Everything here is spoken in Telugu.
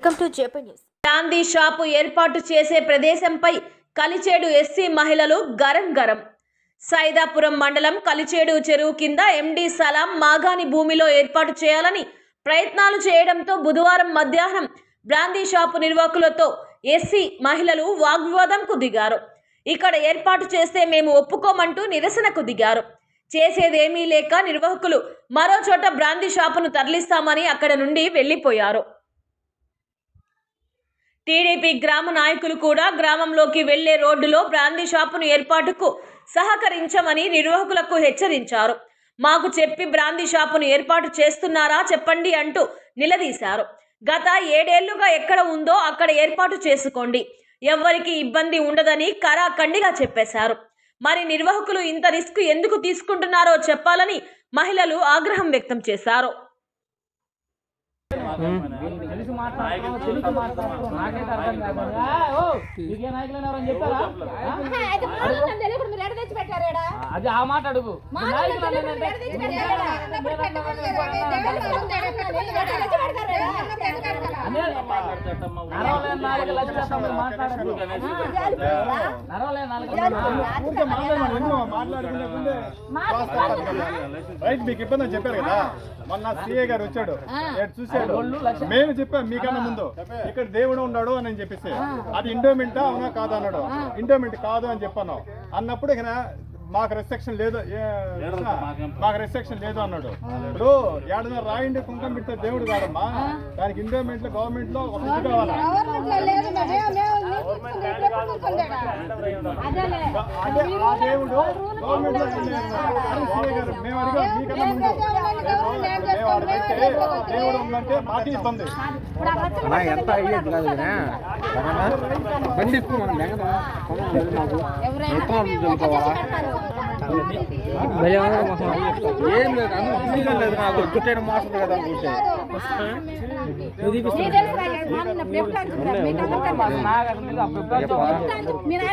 Welcome to JP news. Gandhi shop ఏర్పాటు చేసే ప్రదేశంపై కలిచేడు ఎస్సీ మహిళలు గరం. సైదాపురం మండలం కలిచేడు చెరువు కింద ఎండి సలాం మాగాని భూమిలో ఏర్పాటు చేయాలని ప్రయత్నాలు చేయడంతో బుధవారం మధ్యాహ్నం బ్రాందీ షాపు నిర్వాహకులతో ఎస్సీ మహిళలు వాగ్వివాదంకు దిగారు. ఇక్కడ ఏర్పాటు చేస్తే మేము ఒప్పుకోమంటూ నిరసనకు దిగారు. చేసేదేమీ లేక నిర్వాహకులు మరో చోట బ్రాందీ షాపును తరలిస్తామని అక్కడ నుండి వెళ్లిపోయారు. టీడీపీ గ్రామ నాయకులు కూడా గ్రామంలోకి వెళ్లే రోడ్డులో బ్రాందీ షాపును ఏర్పాటుకు సహకరించమని నిర్వాహకులకు హెచ్చరించారు. మాకు చెప్పి బ్రాందీ షాపును ఏర్పాటు చేస్తున్నారా చెప్పండి అంటూ నిలదీశారు. గత 7 ఏళ్లుగా ఎక్కడ ఉందో అక్కడ ఏర్పాటు చేసుకోండి, ఎవ్వరికి ఇబ్బంది ఉండదని కరాఖండిగా చెప్పేశారు. మరి నిర్వాహకులు ఇంత రిస్క్ ఎందుకు తీసుకుంటున్నారో చెప్పాలని మహిళలు ఆగ్రహం వ్యక్తం చేశారు. అది ఆ మాట అడుగు. రైట్, మీకు ఇబ్బంది అని చెప్పారు కదా. మొన్న సిఏ గారు వచ్చాడు, చూశాడు. మేము చెప్పాం మీకన్నా ముందు ఇక్కడ దేవుడు ఉన్నాడు అని చెప్పేసి, అది ఇండోమెంటా అవునా కాదు అన్నాడు. ఇండోమెంట్ కాదు అని చెప్పాను. అన్నప్పుడు ఇక మాకు రెస్ట్రిక్షన్ లేదు, అన్నాడు. ఇప్పుడు ఏడన్నా రాయండి కుంకం పెడితే దేవుడు కాదమ్మా, దానికి ఇండోమెంట్ లో గవర్నమెంట్ లో ఒక ఇది కావాలి. అదే ఆ దేవుడు గవర్నమెంట్ లో మేము అడిగాం మీకన్నా ముందు. మేము అడిగితే దేవుడు ఉందంటే మాకు ఇబ్బంది. ఎంత అయ్యేది కాదు బండి ఏం లేదు, అందుకు లేదు. నాకు గుట్టైన మోసం కదా అనుకుంటే మీరు